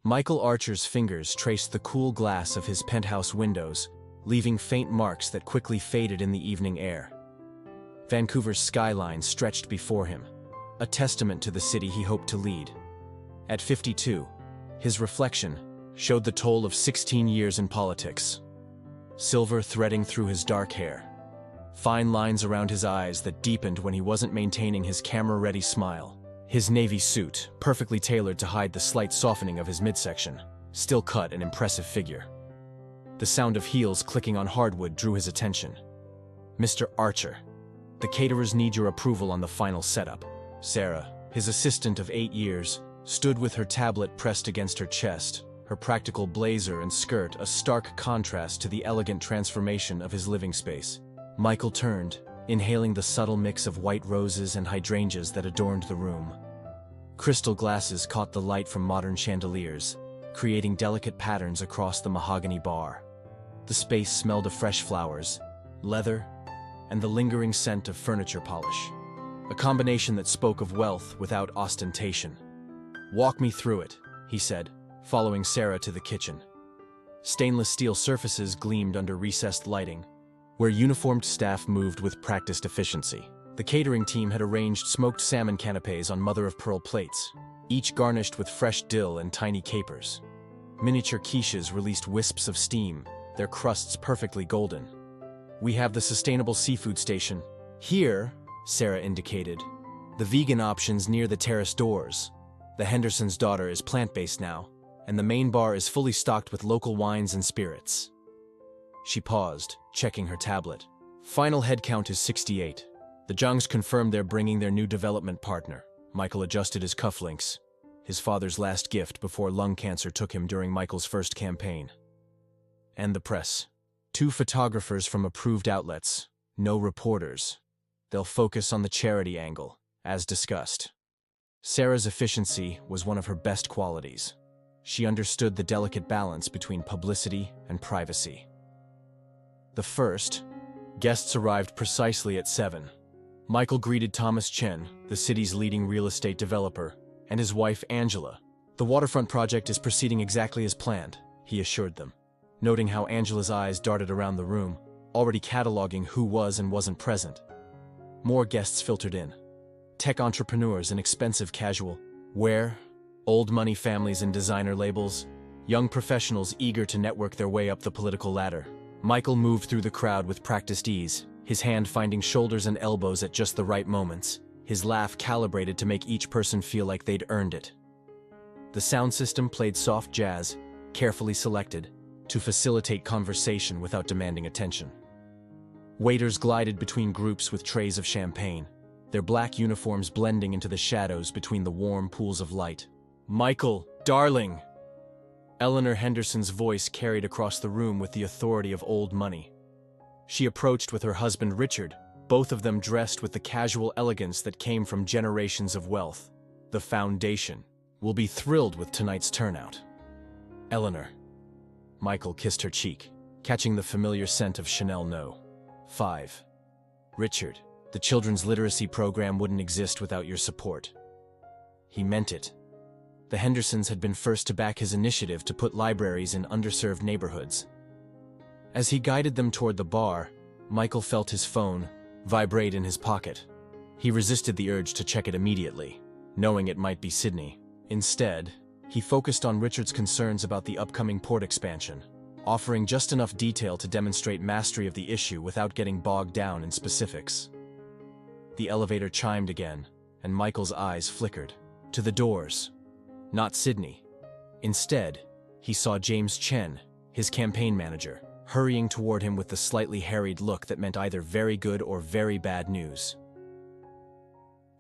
Michael Archer's fingers traced the cool glass of his penthouse windows, leaving faint marks that quickly faded in the evening air. Vancouver's skyline stretched before him, a testament to the city he hoped to lead. At 52, his reflection showed the toll of 16 years in politics. Silver threading through his dark hair, fine lines around his eyes that deepened when he wasn't maintaining his camera-ready smile. His navy suit, perfectly tailored to hide the slight softening of his midsection, still cut an impressive figure. The sound of heels clicking on hardwood drew his attention. "Mr. Archer, the caterers need your approval on the final setup." Sarah, his assistant of 8 years, stood with her tablet pressed against her chest, her practical blazer and skirt a stark contrast to the elegant transformation of his living space. Michael turned, inhaling the subtle mix of white roses and hydrangeas that adorned the room. Crystal glasses caught the light from modern chandeliers, creating delicate patterns across the mahogany bar. The space smelled of fresh flowers, leather, and the lingering scent of furniture polish, a combination that spoke of wealth without ostentation. "Walk me through it," he said, following Sarah to the kitchen. Stainless steel surfaces gleamed under recessed lighting, where uniformed staff moved with practiced efficiency. The catering team had arranged smoked salmon canapes on mother-of-pearl plates, each garnished with fresh dill and tiny capers. Miniature quiches released wisps of steam, their crusts perfectly golden. "We have the sustainable seafood station here," Sarah indicated. "The vegan options near the terrace doors. The Henderson's daughter is plant-based now, and the main bar is fully stocked with local wines and spirits." She paused, checking her tablet. "Final head count is 68. The Zhangs confirmed they're bringing their new development partner." Michael adjusted his cufflinks, his father's last gift before lung cancer took him during Michael's first campaign. "And the press. 2 photographers from approved outlets, no reporters. They'll focus on the charity angle, as discussed." Sarah's efficiency was one of her best qualities. She understood the delicate balance between publicity and privacy. The first guests arrived precisely at 7. Michael greeted Thomas Chen, the city's leading real estate developer, and his wife Angela. "The waterfront project is proceeding exactly as planned," he assured them, noting how Angela's eyes darted around the room, already cataloging who was and wasn't present. More guests filtered in. Tech entrepreneurs and expensive casual wear, old money families and designer labels, young professionals eager to network their way up the political ladder. Michael moved through the crowd with practiced ease, his hand finding shoulders and elbows at just the right moments, his laugh calibrated to make each person feel like they'd earned it. The sound system played soft jazz, carefully selected, to facilitate conversation without demanding attention. Waiters glided between groups with trays of champagne, their black uniforms blending into the shadows between the warm pools of light. "Michael, darling!" Eleanor Henderson's voice carried across the room with the authority of old money. She approached with her husband Richard, both of them dressed with the casual elegance that came from generations of wealth. "The foundation will be thrilled with tonight's turnout." "Eleanor." Michael kissed her cheek, catching the familiar scent of Chanel No. 5. "Richard, the children's literacy program wouldn't exist without your support." He meant it. The Hendersons had been first to back his initiative to put libraries in underserved neighborhoods. As he guided them toward the bar, Michael felt his phone vibrate in his pocket. He resisted the urge to check it immediately, knowing it might be Sydney. Instead, he focused on Richard's concerns about the upcoming port expansion, offering just enough detail to demonstrate mastery of the issue without getting bogged down in specifics. The elevator chimed again, and Michael's eyes flickered. To the doors. Not Sydney. Instead, he saw James Chen, his campaign manager, hurrying toward him with the slightly harried look that meant either very good or very bad news.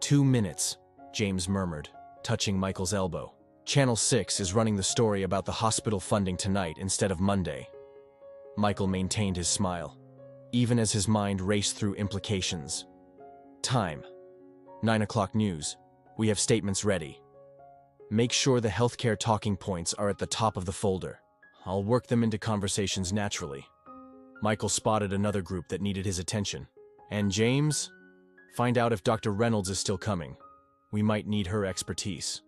2 minutes, James murmured, touching Michael's elbow. "Channel 6 is running the story about the hospital funding tonight instead of Monday." Michael maintained his smile, even as his mind raced through implications. "Time. 9 o'clock news. We have statements ready. Make sure the healthcare talking points are at the top of the folder. I'll work them into conversations naturally." Michael spotted another group that needed his attention. "And James? Find out if Dr. Reynolds is still coming. We might need her expertise."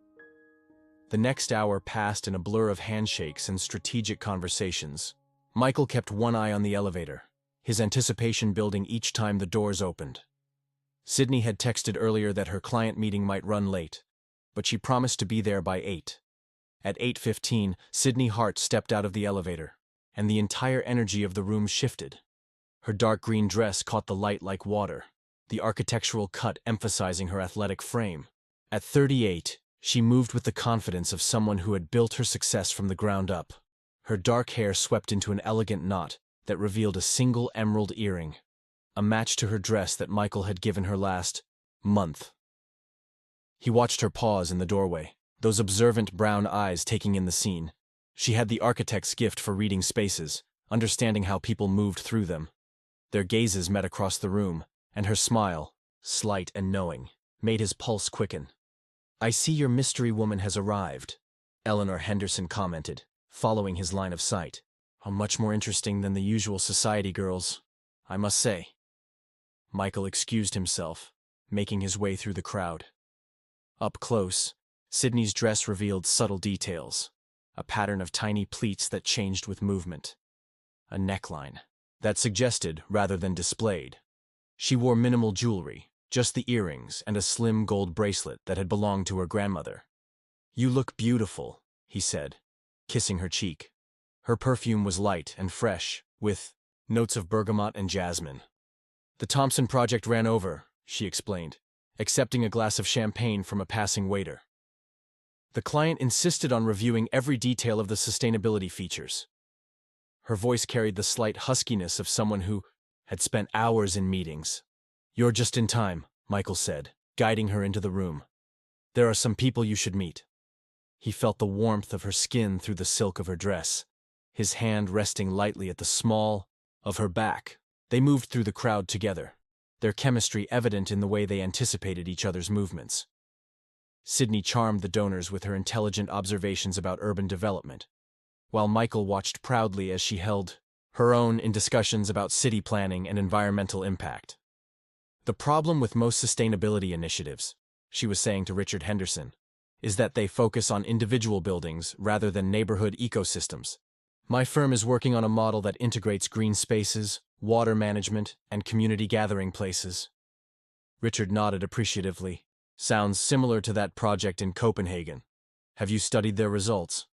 The next hour passed in a blur of handshakes and strategic conversations. Michael kept one eye on the elevator, his anticipation building each time the doors opened. Sydney had texted earlier that her client meeting might run late, but she promised to be there by 8. At 8:15, Sydney Hart stepped out of the elevator, and the entire energy of the room shifted. Her dark green dress caught the light like water, the architectural cut emphasizing her athletic frame. At 38, she moved with the confidence of someone who had built her success from the ground up. Her dark hair swept into an elegant knot that revealed a single emerald earring, a match to her dress that Michael had given her last month. He watched her pause in the doorway, those observant brown eyes taking in the scene. She had the architect's gift for reading spaces, understanding how people moved through them. Their gazes met across the room, and her smile, slight and knowing, made his pulse quicken. "I see your mystery woman has arrived," Eleanor Henderson commented, following his line of sight. "Oh, much more interesting than the usual society girls, I must say." Michael excused himself, making his way through the crowd. Up close, Sydney's dress revealed subtle details, a pattern of tiny pleats that changed with movement, a neckline that suggested rather than displayed. She wore minimal jewelry, just the earrings and a slim gold bracelet that had belonged to her grandmother. "You look beautiful," he said, kissing her cheek. Her perfume was light and fresh, with notes of bergamot and jasmine. "The Thompson project ran over," she explained, accepting a glass of champagne from a passing waiter. The client insisted on reviewing every detail of the sustainability features. Her voice carried the slight huskiness of someone who had spent hours in meetings. "You're just in time," Michael said, guiding her into the room. "There are some people you should meet." He felt the warmth of her skin through the silk of her dress, his hand resting lightly at the small of her back. They moved through the crowd together, their chemistry evident in the way they anticipated each other's movements. Sydney charmed the donors with her intelligent observations about urban development, while Michael watched proudly as she held her own in discussions about city planning and environmental impact. "The problem with most sustainability initiatives," she was saying to Richard Henderson, "is that they focus on individual buildings rather than neighborhood ecosystems. My firm is working on a model that integrates green spaces, water management, and community gathering places." Richard nodded appreciatively. "Sounds similar to that project in Copenhagen. Have you studied their results?"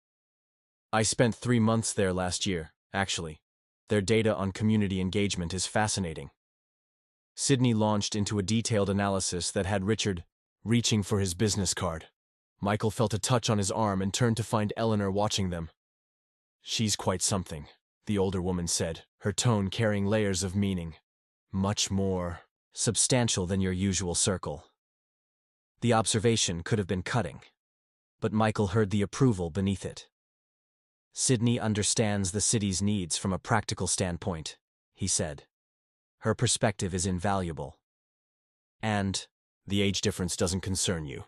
"I spent 3 months there last year, actually. Their data on community engagement is fascinating." Sydney launched into a detailed analysis that had Richard reaching for his business card. Michael felt a touch on his arm and turned to find Eleanor watching them. "She's quite something," the older woman said, her tone carrying layers of meaning. "Much more substantial than your usual circle." The observation could have been cutting, but Michael heard the approval beneath it. "Sydney understands the city's needs from a practical standpoint," he said. "Her perspective is invaluable. And the age difference doesn't concern you."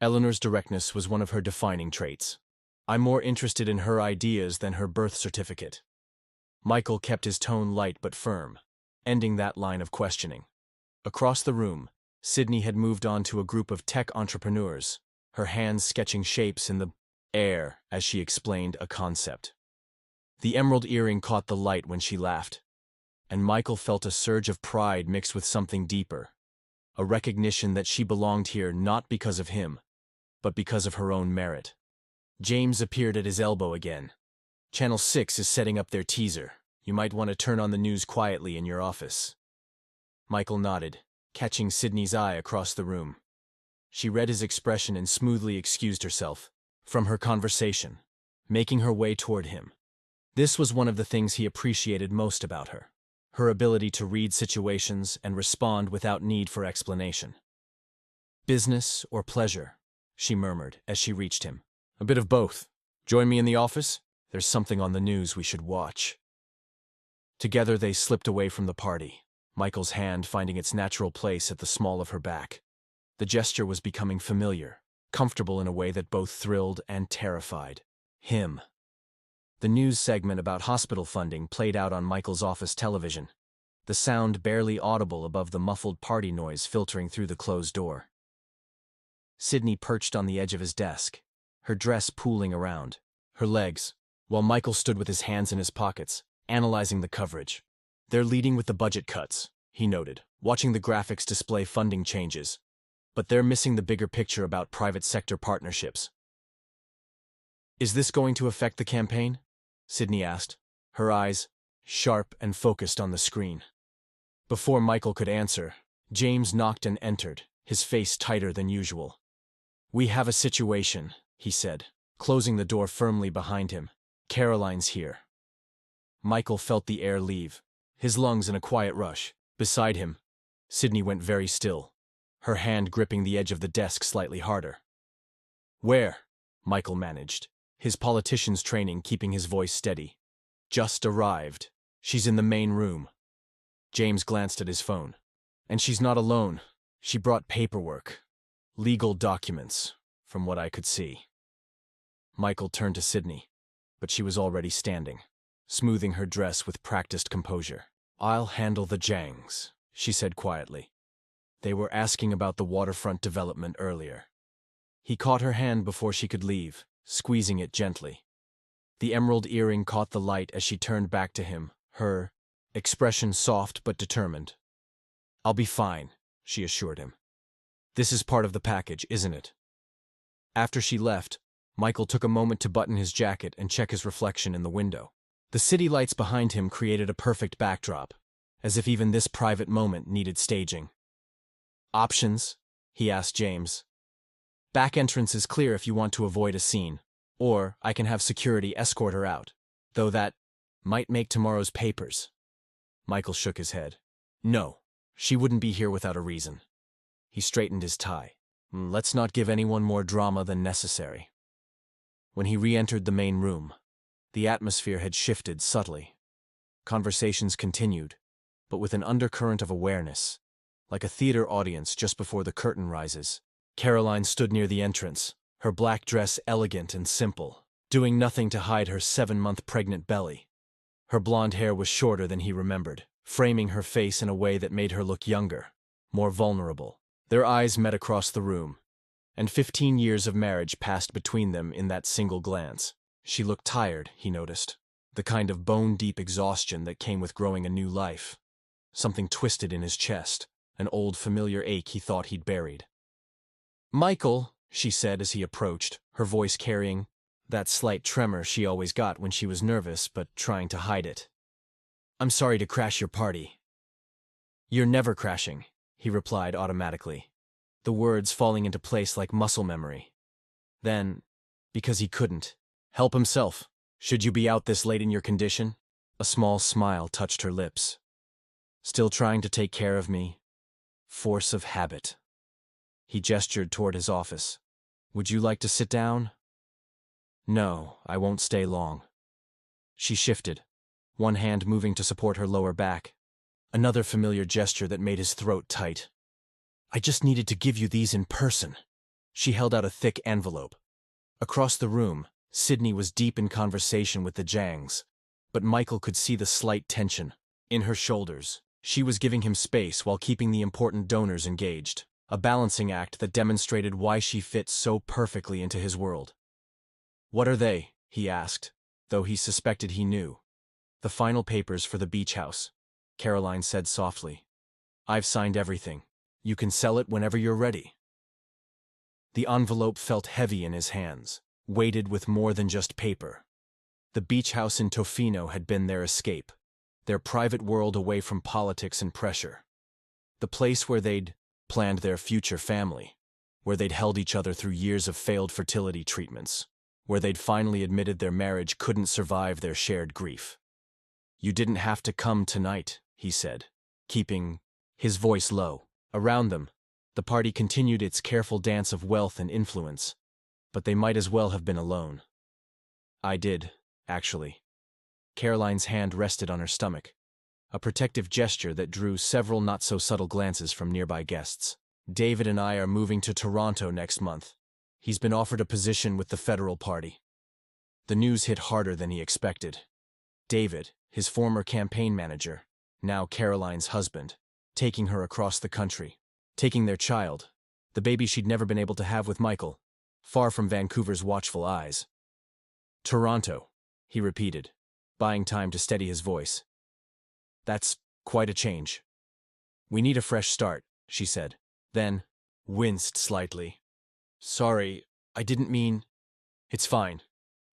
Eleanor's directness was one of her defining traits. "I'm more interested in her ideas than her birth certificate." Michael kept his tone light but firm, ending that line of questioning. Across the room, Sydney had moved on to a group of tech entrepreneurs, her hands sketching shapes in the air as she explained a concept. The emerald earring caught the light when she laughed, and Michael felt a surge of pride mixed with something deeper, a recognition that she belonged here not because of him, but because of her own merit. James appeared at his elbow again. "Channel 6 is setting up their teaser. You might want to turn on the news quietly in your office." Michael nodded, catching Sydney's eye across the room. She read his expression and smoothly excused herself from her conversation, making her way toward him. This was one of the things he appreciated most about her, her ability to read situations and respond without need for explanation. "Business or pleasure?" she murmured as she reached him. "A bit of both. Join me in the office? There's something on the news we should watch." Together they slipped away from the party, Michael's hand finding its natural place at the small of her back. The gesture was becoming familiar, comfortable in a way that both thrilled and terrified him. The news segment about hospital funding played out on Michael's office television, the sound barely audible above the muffled party noise filtering through the closed door. Sydney perched on the edge of his desk, her dress pooling around, her legs, while Michael stood with his hands in his pockets, analyzing the coverage. They're leading with the budget cuts, he noted, watching the graphics display funding changes. But they're missing the bigger picture about private sector partnerships. Is this going to affect the campaign? Sydney asked, her eyes sharp and focused on the screen. Before Michael could answer, James knocked and entered, his face tighter than usual. We have a situation, he said, closing the door firmly behind him. Caroline's here. Michael felt the air leave, his lungs in a quiet rush. Beside him, Sydney went very still, her hand gripping the edge of the desk slightly harder. Where? Michael managed, his politician's training keeping his voice steady. Just arrived. She's in the main room. James glanced at his phone. And she's not alone. She brought paperwork. Legal documents, from what I could see. Michael turned to Sydney, but she was already standing, smoothing her dress with practiced composure. I'll handle the Jangs, she said quietly. They were asking about the waterfront development earlier. He caught her hand before she could leave, squeezing it gently. The emerald earring caught the light as she turned back to him, her expression soft but determined. I'll be fine, she assured him. This is part of the package, isn't it? After she left, Michael took a moment to button his jacket and check his reflection in the window. The city lights behind him created a perfect backdrop, as if even this private moment needed staging. Options? He asked James. Back entrance is clear if you want to avoid a scene, or I can have security escort her out, though that might make tomorrow's papers. Michael shook his head. No, she wouldn't be here without a reason. He straightened his tie. Let's not give anyone more drama than necessary. When he re-entered the main room, the atmosphere had shifted subtly. Conversations continued, but with an undercurrent of awareness, like a theater audience just before the curtain rises. Caroline stood near the entrance, her black dress elegant and simple, doing nothing to hide her 7-month pregnant belly. Her blonde hair was shorter than he remembered, framing her face in a way that made her look younger, more vulnerable. Their eyes met across the room, and 15 years of marriage passed between them in that single glance. She looked tired, he noticed, the kind of bone-deep exhaustion that came with growing a new life. Something twisted in his chest, an old familiar ache he thought he'd buried. Michael, she said as he approached, her voice carrying that slight tremor she always got when she was nervous but trying to hide it. I'm sorry to crash your party. You're never crashing, he replied automatically, the words falling into place like muscle memory. Then, because he couldn't help himself, should you be out this late in your condition? A small smile touched her lips. Still trying to take care of me? Force of habit. He gestured toward his office. Would you like to sit down? No, I won't stay long. She shifted, one hand moving to support her lower back, another familiar gesture that made his throat tight. I just needed to give you these in person. She held out a thick envelope. Across the room, Sydney was deep in conversation with the Jangs, but Michael could see the slight tension in her shoulders. She was giving him space while keeping the important donors engaged, a balancing act that demonstrated why she fit so perfectly into his world. What are they? He asked, though he suspected he knew. The final papers for the beach house, Caroline said softly. I've signed everything. You can sell it whenever you're ready. The envelope felt heavy in his hands, weighted with more than just paper. The beach house in Tofino had been their escape, their private world away from politics and pressure. The place where they'd planned their future family, where they'd held each other through years of failed fertility treatments, where they'd finally admitted their marriage couldn't survive their shared grief. You didn't have to come tonight, he said, keeping his voice low. Around them, the party continued its careful dance of wealth and influence, but they might as well have been alone. I did, actually. Caroline's hand rested on her stomach, a protective gesture that drew several not-so-subtle glances from nearby guests. David and I are moving to Toronto next month. He's been offered a position with the federal party. The news hit harder than he expected. David, his former campaign manager, now Caroline's husband, taking her across the country, taking their child, the baby she'd never been able to have with Michael, far from Vancouver's watchful eyes. Toronto, he repeated, buying time to steady his voice. That's quite a change. We need a fresh start, she said, then winced slightly. Sorry, I didn't mean… It's fine.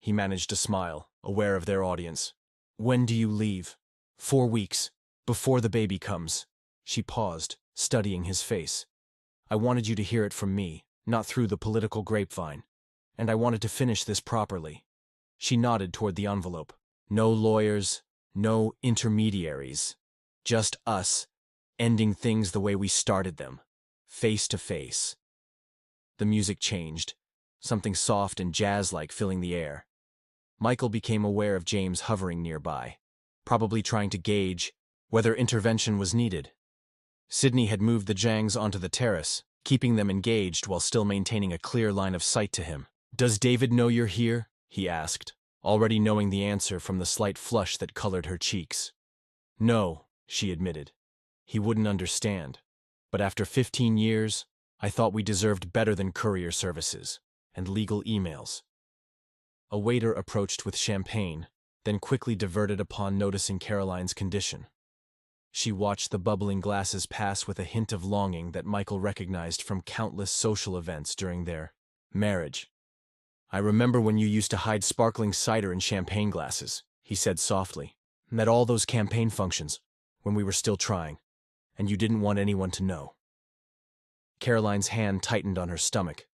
He managed to smile, aware of their audience. When do you leave? 4 weeks. Before the baby comes. She paused, studying his face. I wanted you to hear it from me, not through the political grapevine. And I wanted to finish this properly. She nodded toward the envelope. No lawyers, no intermediaries. Just us, ending things the way we started them, face to face. The music changed, something soft and jazz-like filling the air. Michael became aware of James hovering nearby, probably trying to gauge whether intervention was needed. Sydney had moved the Jangs onto the terrace, keeping them engaged while still maintaining a clear line of sight to him. Does David know you're here? He asked, already knowing the answer from the slight flush that colored her cheeks. No, she admitted. He wouldn't understand. But after 15 years, I thought we deserved better than courier services and legal emails. A waiter approached with champagne, then quickly diverted upon noticing Caroline's condition. She watched the bubbling glasses pass with a hint of longing that Michael recognized from countless social events during their marriage. I remember when you used to hide sparkling cider in champagne glasses, he said softly. At all those campaign functions, when we were still trying, and you didn't want anyone to know. Caroline's hand tightened on her stomach.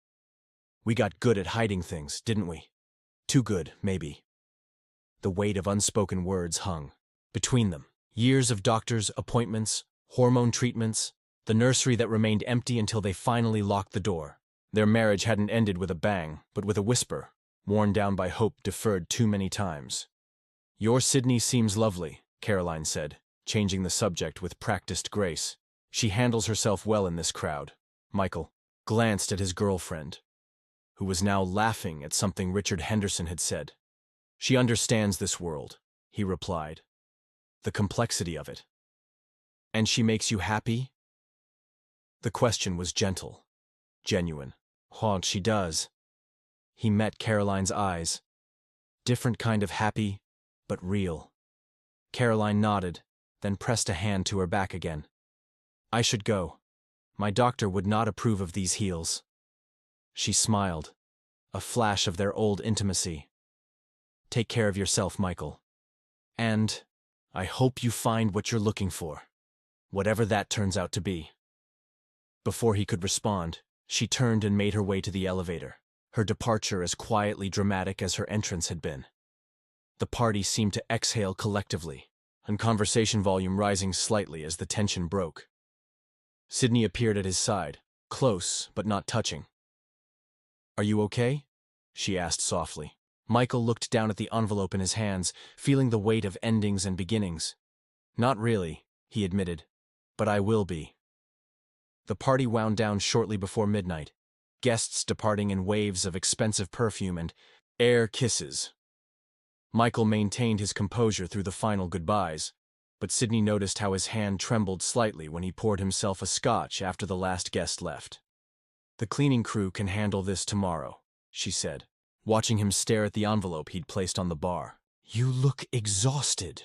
We got good at hiding things, didn't we? Too good, maybe. The weight of unspoken words hung between them. Years of doctors' appointments, hormone treatments, the nursery that remained empty until they finally locked the door. Their marriage hadn't ended with a bang, but with a whisper, worn down by hope deferred too many times. Your Sydney seems lovely, Caroline said, changing the subject with practiced grace. She handles herself well in this crowd. Michael glanced at his girlfriend, who was now laughing at something Richard Henderson had said. She understands this world, he replied. The complexity of it. And she makes you happy? The question was gentle, genuine. Oh, she does. He met Caroline's eyes. Different kind of happy, but real. Caroline nodded, then pressed a hand to her back again. I should go. My doctor would not approve of these heels. She smiled, a flash of their old intimacy. Take care of yourself, Michael. And I hope you find what you're looking for, whatever that turns out to be. Before he could respond, she turned and made her way to the elevator, her departure as quietly dramatic as her entrance had been. The party seemed to exhale collectively, and conversation volume rising slightly as the tension broke. Sydney appeared at his side, close but not touching. Are you okay? She asked softly. Michael looked down at the envelope in his hands, feeling the weight of endings and beginnings. Not really, he admitted, but I will be. The party wound down shortly before midnight, guests departing in waves of expensive perfume and air kisses. Michael maintained his composure through the final goodbyes, but Sydney noticed how his hand trembled slightly when he poured himself a scotch after the last guest left. The cleaning crew can handle this tomorrow, she said, watching him stare at the envelope he'd placed on the bar. You look exhausted.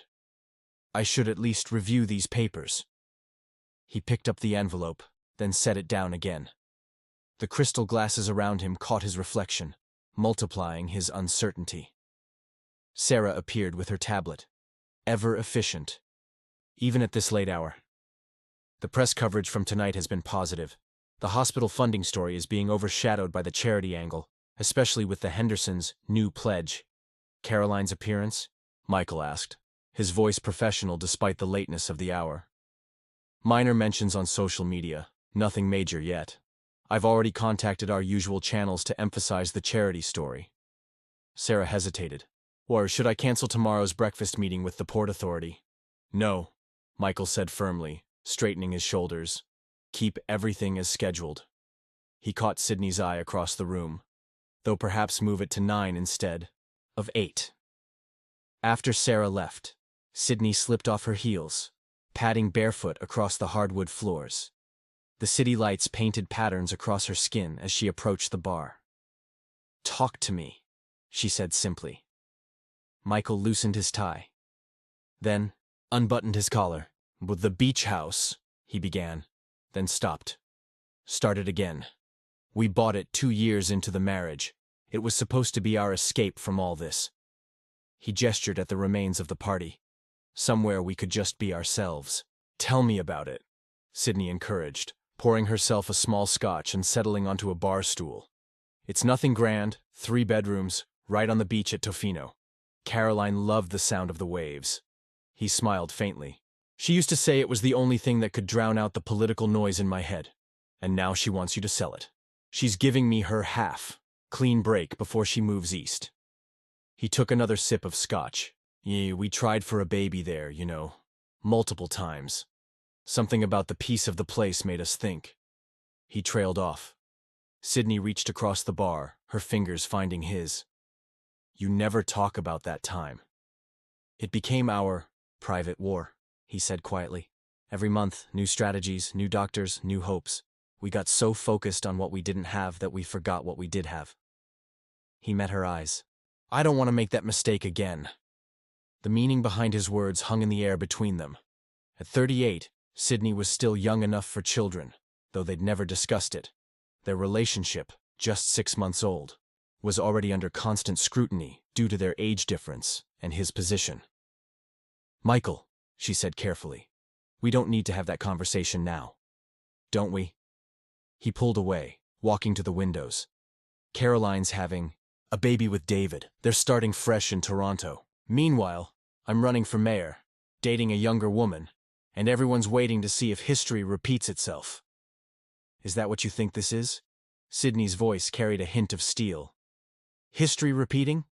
I should at least review these papers. He picked up the envelope, then set it down again. The crystal glasses around him caught his reflection, multiplying his uncertainty. Sarah appeared with her tablet, ever efficient, even at this late hour. The press coverage from tonight has been positive. The hospital funding story is being overshadowed by the charity angle, especially with the Hendersons' new pledge. Caroline's appearance? Michael asked, his voice professional despite the lateness of the hour. Minor mentions on social media, nothing major yet. I've already contacted our usual channels to emphasize the charity story. Sarah hesitated. Or should I cancel tomorrow's breakfast meeting with the Port Authority? No, Michael said firmly, straightening his shoulders. Keep everything as scheduled. He caught Sydney's eye across the room, though perhaps move it to 9 instead of 8. After Sarah left, Sydney slipped off her heels, padding barefoot across the hardwood floors. The city lights painted patterns across her skin as she approached the bar. Talk to me, she said simply. Michael loosened his tie. Then, unbuttoned his collar. With the beach house, he began, then stopped. Started again. We bought it 2 years into the marriage. It was supposed to be our escape from all this. He gestured at the remains of the party. Somewhere we could just be ourselves. Tell me about it, Sydney encouraged, pouring herself a small scotch and settling onto a bar stool. It's nothing grand, 3 bedrooms, right on the beach at Tofino. Caroline loved the sound of the waves. He smiled faintly. She used to say it was the only thing that could drown out the political noise in my head. And now she wants you to sell it. She's giving me her half, clean break before she moves east. He took another sip of scotch. Yeah, we tried for a baby there, you know. Multiple times. Something about the peace of the place made us think. He trailed off. Sydney reached across the bar, her fingers finding his. You never talk about that time. It became our private war, he said quietly. Every month, new strategies, new doctors, new hopes. We got so focused on what we didn't have that we forgot what we did have. He met her eyes. I don't want to make that mistake again. The meaning behind his words hung in the air between them. At 38, Sydney was still young enough for children, though they'd never discussed it. Their relationship, just 6 months old, was already under constant scrutiny due to their age difference and his position. Michael, she said carefully, we don't need to have that conversation now. Don't we? He pulled away, walking to the windows. Caroline's having a baby with David. They're starting fresh in Toronto. Meanwhile, I'm running for mayor, dating a younger woman, and everyone's waiting to see if history repeats itself. Is that what you think this is? Sydney's voice carried a hint of steel. History repeating?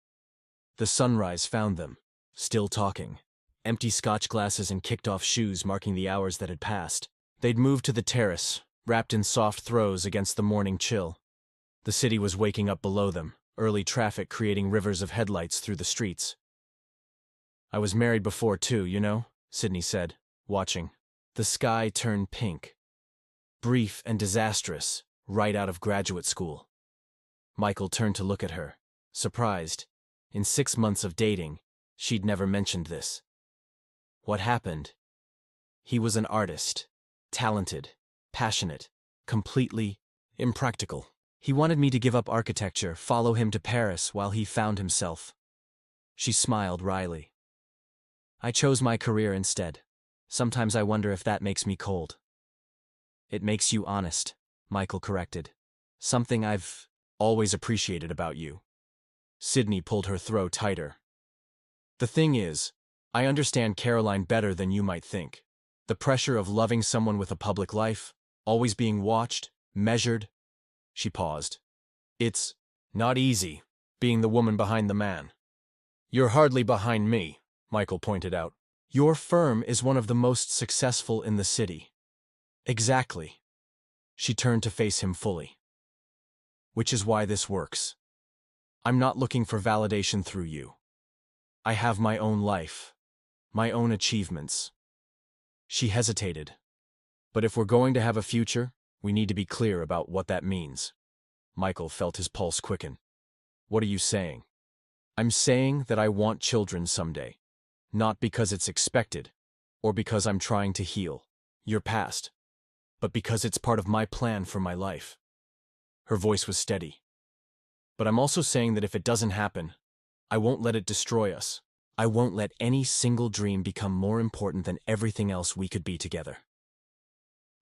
The sunrise found them, still talking. Empty scotch glasses and kicked-off shoes marking the hours that had passed. They'd moved to the terrace, wrapped in soft throws against the morning chill. The city was waking up below them, early traffic creating rivers of headlights through the streets. I was married before too, you know, Sydney said, watching. The sky turned pink. Brief and disastrous, right out of graduate school. Michael turned to look at her, surprised. In 6 months of dating, she'd never mentioned this. What happened? He was an artist, talented, passionate, completely impractical. He wanted me to give up architecture, follow him to Paris while he found himself. She smiled wryly. I chose my career instead. Sometimes I wonder if that makes me cold. It makes you honest, Michael corrected. Something I've always appreciated about you. Sydney pulled her throw tighter. The thing is, I understand Caroline better than you might think. The pressure of loving someone with a public life, always being watched, measured. She paused. It's not easy, being the woman behind the man. You're hardly behind me, Michael pointed out. Your firm is one of the most successful in the city. Exactly. She turned to face him fully. Which is why this works. I'm not looking for validation through you. I have my own life, my own achievements. She hesitated. But if we're going to have a future, we need to be clear about what that means. Michael felt his pulse quicken. What are you saying? I'm saying that I want children someday. Not because it's expected, or because I'm trying to heal your past, but because it's part of my plan for my life. Her voice was steady. But I'm also saying that if it doesn't happen, I won't let it destroy us. I won't let any single dream become more important than everything else we could be together.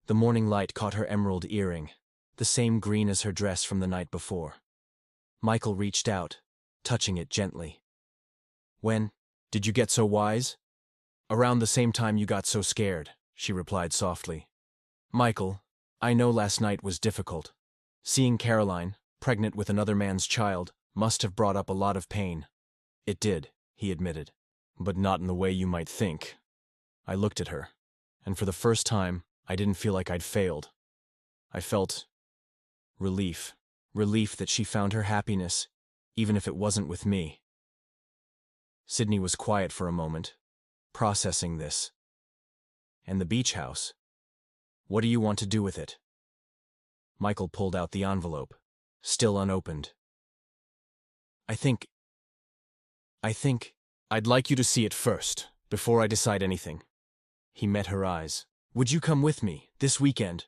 The morning light caught her emerald earring, the same green as her dress from the night before. Michael reached out, touching it gently. When did you get so wise? Around the same time you got so scared, she replied softly. Michael, I know last night was difficult. Seeing Caroline, pregnant with another man's child, must have brought up a lot of pain. It did, he admitted, but not in the way you might think. I looked at her, and for the first time, I didn't feel like I'd failed. I felt relief. Relief that she found her happiness, even if it wasn't with me. Sydney was quiet for a moment, processing this. And the beach house? What do you want to do with it? Michael pulled out the envelope, still unopened. I think I'd like you to see it first, before I decide anything. He met her eyes. Would you come with me, this weekend?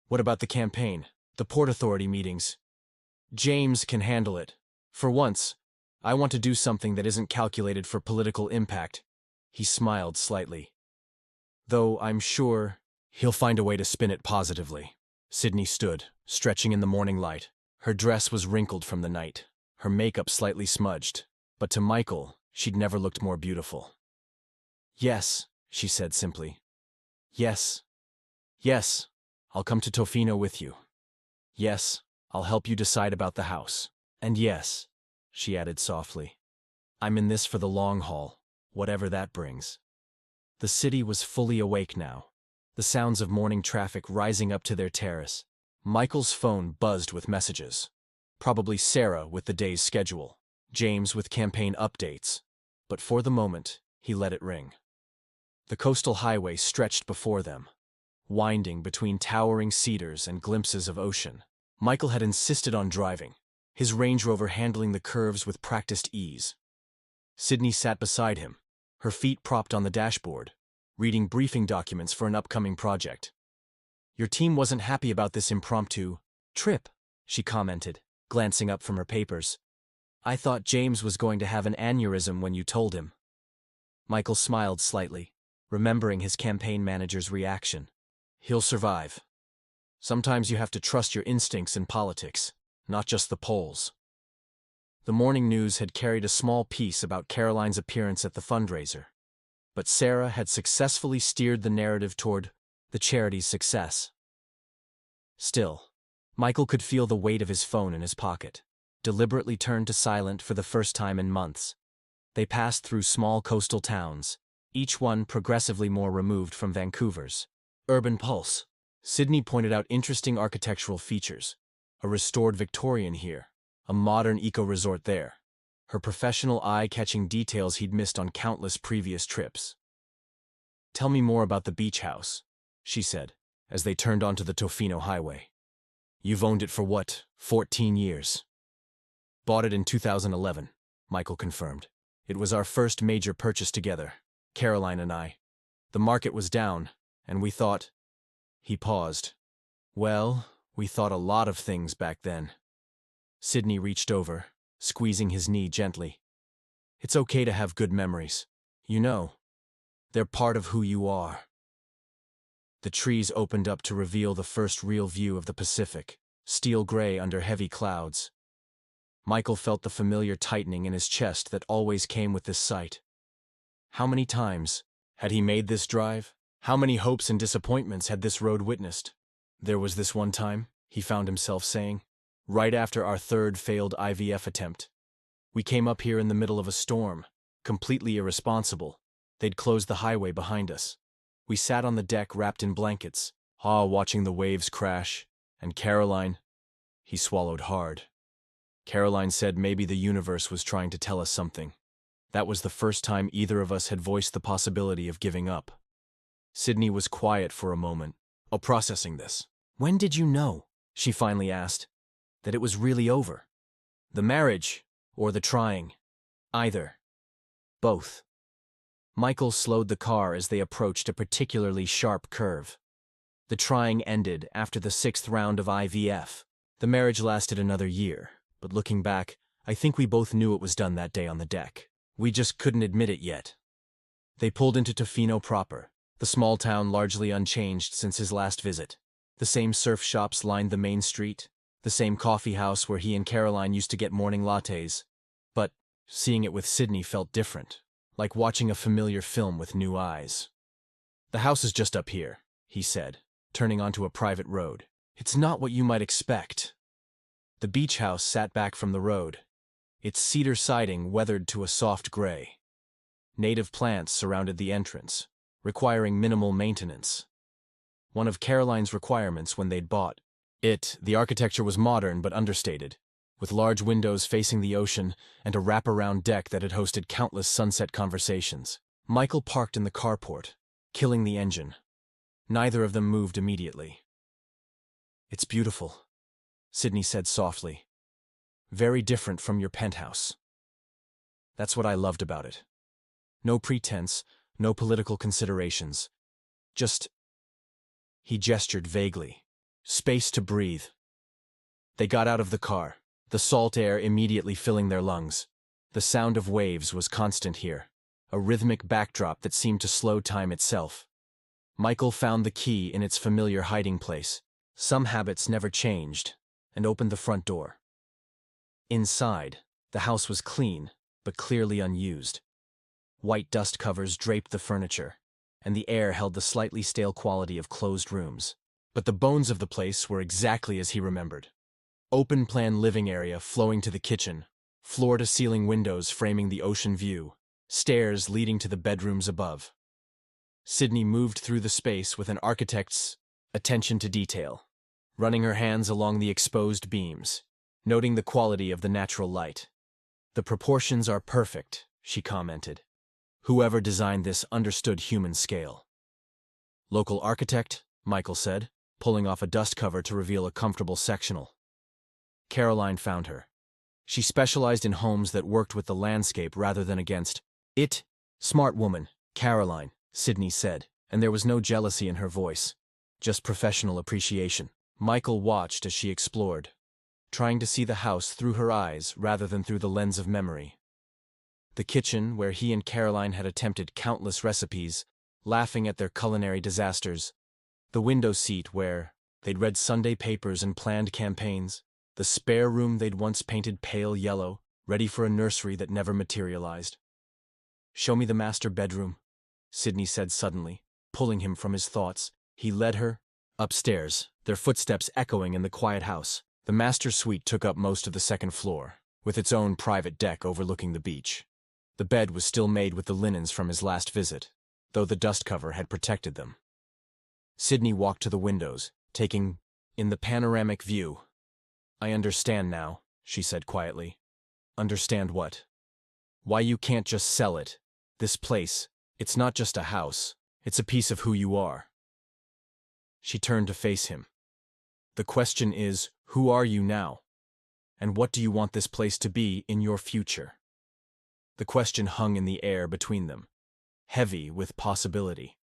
What about the campaign, the Port Authority meetings? James can handle it. For once, I want to do something that isn't calculated for political impact. He smiled slightly. Though I'm sure he'll find a way to spin it positively. Sydney stood, stretching in the morning light. Her dress was wrinkled from the night, her makeup slightly smudged, but to Michael, she'd never looked more beautiful. Yes, she said simply. Yes. Yes, I'll come to Tofino with you. Yes, I'll help you decide about the house. And yes, she added softly, I'm in this for the long haul, whatever that brings. The city was fully awake now, the sounds of morning traffic rising up to their terrace. Michael's phone buzzed with messages. Probably Sarah with the day's schedule, James with campaign updates. But for the moment, he let it ring. The coastal highway stretched before them, winding between towering cedars and glimpses of ocean. Michael had insisted on driving, his Range Rover handling the curves with practiced ease. Sydney sat beside him, her feet propped on the dashboard, reading briefing documents for an upcoming project. Your team wasn't happy about this impromptu trip, she commented, glancing up from her papers. I thought James was going to have an aneurysm when you told him. Michael smiled slightly, remembering his campaign manager's reaction. He'll survive. Sometimes you have to trust your instincts in politics, not just the polls. The morning news had carried a small piece about Caroline's appearance at the fundraiser, but Sarah had successfully steered the narrative toward the charity's success. Still, Michael could feel the weight of his phone in his pocket, deliberately turned to silent for the first time in months. They passed through small coastal towns, each one progressively more removed from Vancouver's urban pulse. Sydney pointed out interesting architectural features, a restored Victorian here, a modern eco-resort there, her professional eye-catching details he'd missed on countless previous trips. Tell me more about the beach house, she said, as they turned onto the Tofino highway. You've owned it for what, 14 years? Bought it in 2011, Michael confirmed. It was our first major purchase together, Caroline and I. The market was down, and we thought... He paused. Well, we thought a lot of things back then. Sydney reached over, squeezing his knee gently. It's okay to have good memories. You know, they're part of who you are. The trees opened up to reveal the first real view of the Pacific, steel gray under heavy clouds. Michael felt the familiar tightening in his chest that always came with this sight. How many times had he made this drive? How many hopes and disappointments had this road witnessed? There was this one time, he found himself saying, right after our third failed IVF attempt. We came up here in the middle of a storm, completely irresponsible. They'd closed the highway behind us. We sat on the deck wrapped in blankets, watching the waves crash, and Caroline... He swallowed hard. Caroline said maybe the universe was trying to tell us something. That was the first time either of us had voiced the possibility of giving up. Sydney was quiet for a moment, processing this. When did you know, she finally asked, that it was really over? The marriage, or the trying? Either. Both. Michael slowed the car as they approached a particularly sharp curve. The trying ended after the 6th round of IVF. The marriage lasted another year, but looking back, I think we both knew it was done that day on the deck. We just couldn't admit it yet. They pulled into Tofino proper, the small town largely unchanged since his last visit. The same surf shops lined the main street, the same coffee house where he and Caroline used to get morning lattes. But seeing it with Sydney felt different, like watching a familiar film with new eyes. The house is just up here, he said, turning onto a private road. It's not what you might expect. The beach house sat back from the road, its cedar siding weathered to a soft gray. Native plants surrounded the entrance, requiring minimal maintenance. One of Caroline's requirements when they'd bought it. The architecture was modern but understated, with large windows facing the ocean and a wraparound deck that had hosted countless sunset conversations. Michael parked in the carport, killing the engine. Neither of them moved immediately. It's beautiful, Sydney said softly. very different from your penthouse. That's what I loved about it. No pretense, no political considerations. Just, he gestured vaguely, space to breathe. They got out of the car, the salt air immediately filling their lungs. The sound of waves was constant here, a rhythmic backdrop that seemed to slow time itself. Michael found the key in its familiar hiding place. Some habits never changed, and opened the front door. Inside, the house was clean, but clearly unused. White dust covers draped the furniture, and the air held the slightly stale quality of closed rooms. But the bones of the place were exactly as he remembered. Open-plan living area flowing to the kitchen, floor-to-ceiling windows framing the ocean view, stairs leading to the bedrooms above. Sydney moved through the space with an architect's attention to detail, running her hands along the exposed beams, noting the quality of the natural light. "The proportions are perfect," she commented. "Whoever designed this understood human scale." "Local architect," Michael said, pulling off a dust cover to reveal a comfortable sectional. Caroline found her. She specialized in homes that worked with the landscape rather than against it. "Smart woman, Caroline," Sydney said, and there was no jealousy in her voice, just professional appreciation. Michael watched as she explored, trying to see the house through her eyes rather than through the lens of memory. The kitchen, where he and Caroline had attempted countless recipes, laughing at their culinary disasters. The window seat where they'd read Sunday papers and planned campaigns. The spare room they'd once painted pale yellow, ready for a nursery that never materialized. "Show me the master bedroom," Sydney said suddenly, pulling him from his thoughts. He led her upstairs, their footsteps echoing in the quiet house. The master suite took up most of the second floor, with its own private deck overlooking the beach. The bed was still made with the linens from his last visit, though the dust cover had protected them. Sydney walked to the windows, taking in the panoramic view. "I understand now," she said quietly. "Understand what?" "Why you can't just sell it. This place, it's not just a house, it's a piece of who you are." She turned to face him. "The question is, who are you now? And what do you want this place to be in your future?" The question hung in the air between them, heavy with possibility.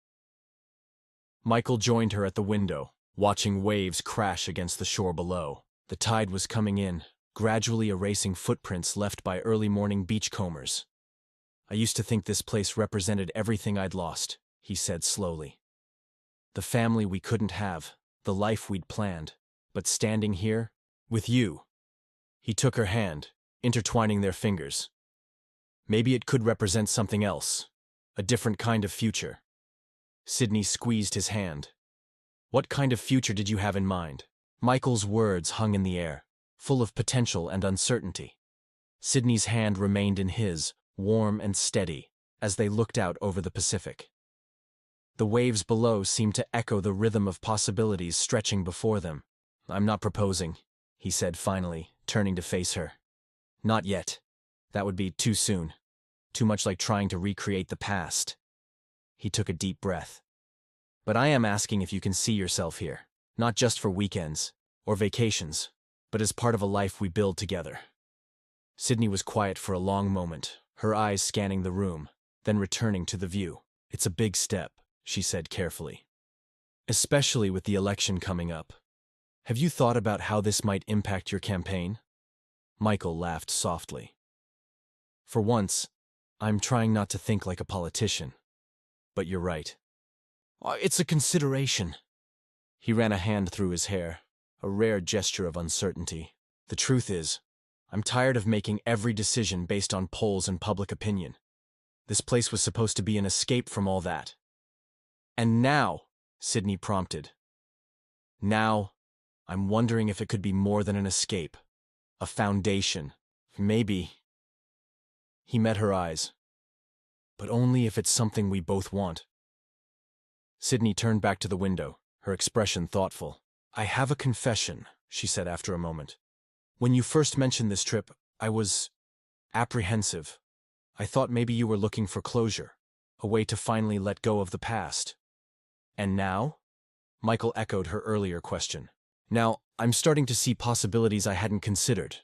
Michael joined her at the window, watching waves crash against the shore below. The tide was coming in, gradually erasing footprints left by early morning beachcombers. "I used to think this place represented everything I'd lost," he said slowly. "The family we couldn't have, the life we'd planned. But standing here, with you," he took her hand, intertwining their fingers. "Maybe it could represent something else, a different kind of future." Sydney squeezed his hand. "What kind of future did you have in mind?" Michael's words hung in the air, full of potential and uncertainty. Sydney's hand remained in his, warm and steady, as they looked out over the Pacific. The waves below seemed to echo the rhythm of possibilities stretching before them. "I'm not proposing," he said finally, turning to face her. "Not yet. That would be too soon. Too much like trying to recreate the past." He took a deep breath. "But I am asking if you can see yourself here, not just for weekends or vacations, but as part of a life we build together." Sydney was quiet for a long moment, her eyes scanning the room, then returning to the view. "It's a big step," she said carefully. "Especially with the election coming up. Have you thought about how this might impact your campaign?" Michael laughed softly. "For once, I'm trying not to think like a politician. But you're right. It's a consideration." He ran a hand through his hair, a rare gesture of uncertainty. "The truth is, I'm tired of making every decision based on polls and public opinion. This place was supposed to be an escape from all that." "And now," Sydney prompted. "Now, I'm wondering if it could be more than an escape. A foundation. Maybe." He met her eyes. "But only if it's something we both want." Sydney turned back to the window, her expression thoughtful. "I have a confession," she said after a moment. "When you first mentioned this trip, I was apprehensive. I thought maybe you were looking for closure, a way to finally let go of the past." "And now?" Michael echoed her earlier question. "Now, I'm starting to see possibilities I hadn't considered.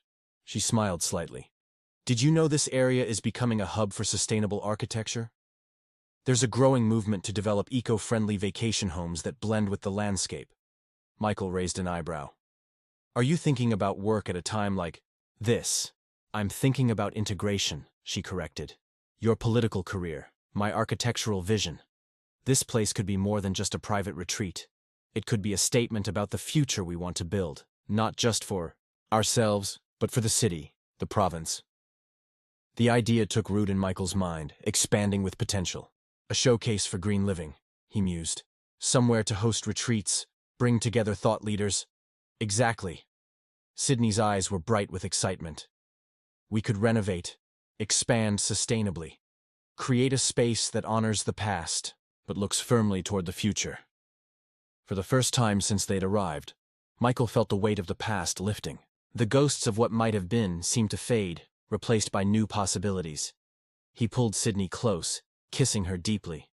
She smiled slightly. Did you know this area is becoming a hub for sustainable architecture? There's a growing movement to develop eco-friendly vacation homes that blend with the landscape. Michael raised an eyebrow. Are you thinking about work at a time like this? I'm thinking about integration, she corrected. Your political career, my architectural vision. This place could be more than just a private retreat. It could be a statement about the future we want to build, not just for ourselves, but for the city, the province. The idea took root in Michael's mind, expanding with potential. A showcase for green living, he mused. Somewhere to host retreats, bring together thought leaders. Exactly. Sydney's eyes were bright with excitement. We could renovate, expand sustainably, create a space that honors the past, but looks firmly toward the future. For the first time since they'd arrived, Michael felt the weight of the past lifting. The ghosts of what might have been seemed to fade, replaced by new possibilities. He pulled Sydney close, kissing her deeply.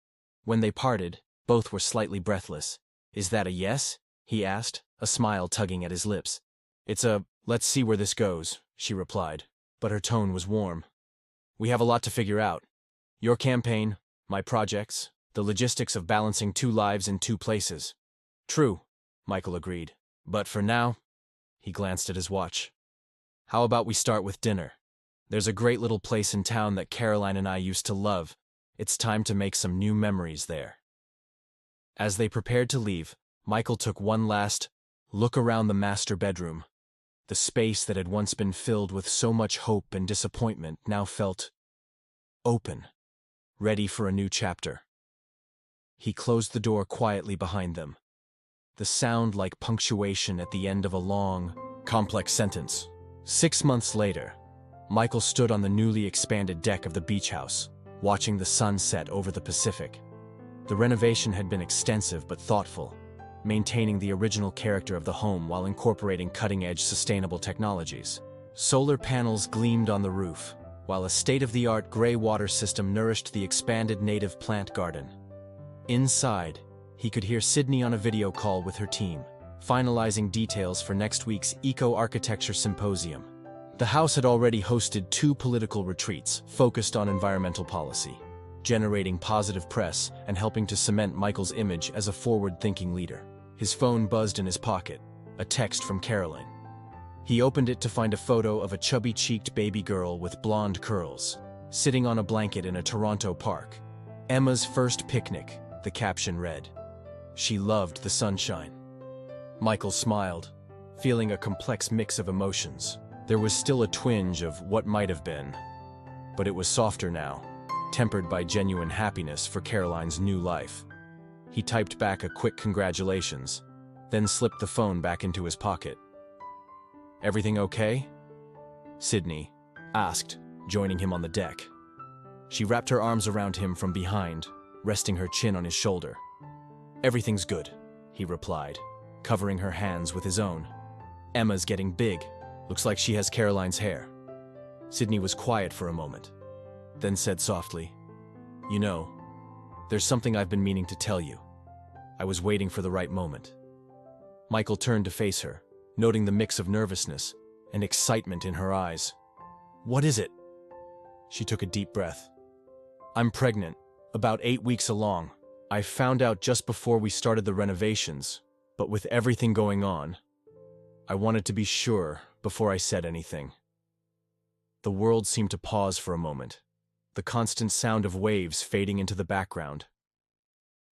When they parted, both were slightly breathless. Is that a yes? He asked, a smile tugging at his lips. It's a, let's see where this goes, she replied, but her tone was warm. We have a lot to figure out. Your campaign, my projects, the logistics of balancing 2 lives in 2 places. True, Michael agreed. But for now, he glanced at his watch. How about we start with dinner? There's a great little place in town that Caroline and I used to love. It's time to make some new memories there. As they prepared to leave, Michael took one last look around the master bedroom. The space that had once been filled with so much hope and disappointment now felt open, ready for a new chapter. He closed the door quietly behind them, the sound like punctuation at the end of a long, complex sentence. 6 months later, Michael stood on the newly expanded deck of the beach house, watching the sun set over the Pacific. The renovation had been extensive but thoughtful, maintaining the original character of the home while incorporating cutting-edge sustainable technologies. Solar panels gleamed on the roof, while a state-of-the-art gray water system nourished the expanded native plant garden. Inside, he could hear Sydney on a video call with her team, finalizing details for next week's Eco-Architecture Symposium. The house had already hosted 2 political retreats focused on environmental policy, generating positive press and helping to cement Michael's image as a forward-thinking leader. His phone buzzed in his pocket, a text from Caroline. He opened it to find a photo of a chubby-cheeked baby girl with blonde curls, sitting on a blanket in a Toronto park. Emma's first picnic, the caption read. She loved the sunshine. Michael smiled, feeling a complex mix of emotions. There was still a twinge of what might have been, but it was softer now, tempered by genuine happiness for Caroline's new life. He typed back a quick congratulations, then slipped the phone back into his pocket. Everything okay? Sydney asked, joining him on the deck. She wrapped her arms around him from behind, resting her chin on his shoulder. Everything's good, he replied, covering her hands with his own. Emma's getting big. Looks like she has Caroline's hair. Sydney was quiet for a moment, then said softly, You know, there's something I've been meaning to tell you. I was waiting for the right moment. Michael turned to face her, noting the mix of nervousness and excitement in her eyes. What is it? She took a deep breath. I'm pregnant, about 8 weeks along. I found out just before we started the renovations, but with everything going on, I wanted to be sure before I said anything. The world seemed to pause for a moment, the constant sound of waves fading into the background.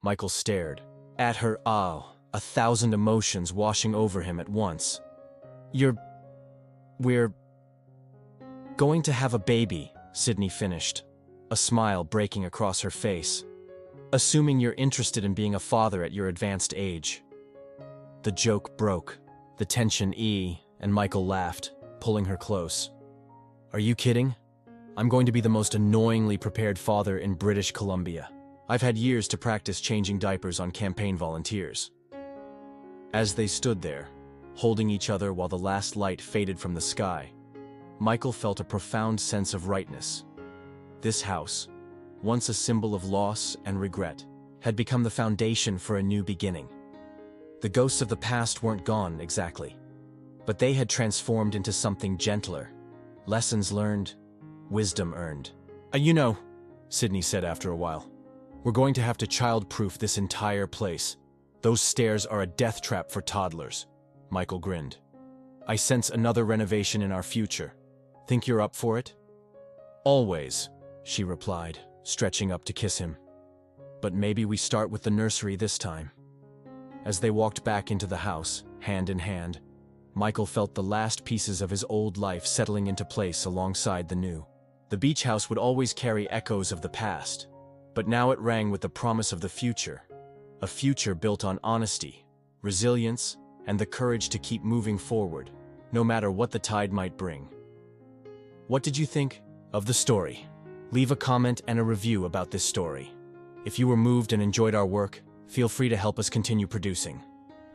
Michael stared at her, 1,000 emotions washing over him at once. We're going to have a baby, Sydney finished, a smile breaking across her face. Assuming you're interested in being a father at your advanced age. The joke broke, the tension and Michael laughed, pulling her close. Are you kidding? I'm going to be the most annoyingly prepared father in British Columbia. I've had years to practice changing diapers on campaign volunteers. As they stood there, holding each other while the last light faded from the sky, Michael felt a profound sense of rightness. This house, once a symbol of loss and regret, had become the foundation for a new beginning. The ghosts of the past weren't gone exactly, but they had transformed into something gentler, Lessons learned, wisdom earned. You know, Sydney said after a while, we're going to have to child-proof this entire place. Those stairs are a death trap for toddlers. Michael grinned. I sense another renovation in our future. Think you're up for it? Always, she replied, stretching up to kiss him. But maybe we start with the nursery this time. As they walked back into the house, hand in hand, Michael felt the last pieces of his old life settling into place alongside the new. The beach house would always carry echoes of the past, but now it rang with the promise of the future. A future built on honesty, resilience, and the courage to keep moving forward, no matter what the tide might bring. What did you think of the story? Leave a comment and a review about this story. If you were moved and enjoyed our work, feel free to help us continue producing.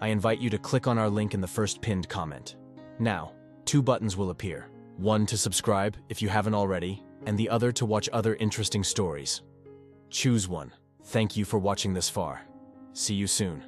I invite you to click on our link in the first pinned comment. Now, 2 buttons will appear. One to subscribe if you haven't already, and the other to watch other interesting stories. Choose one. Thank you for watching this far. See you soon.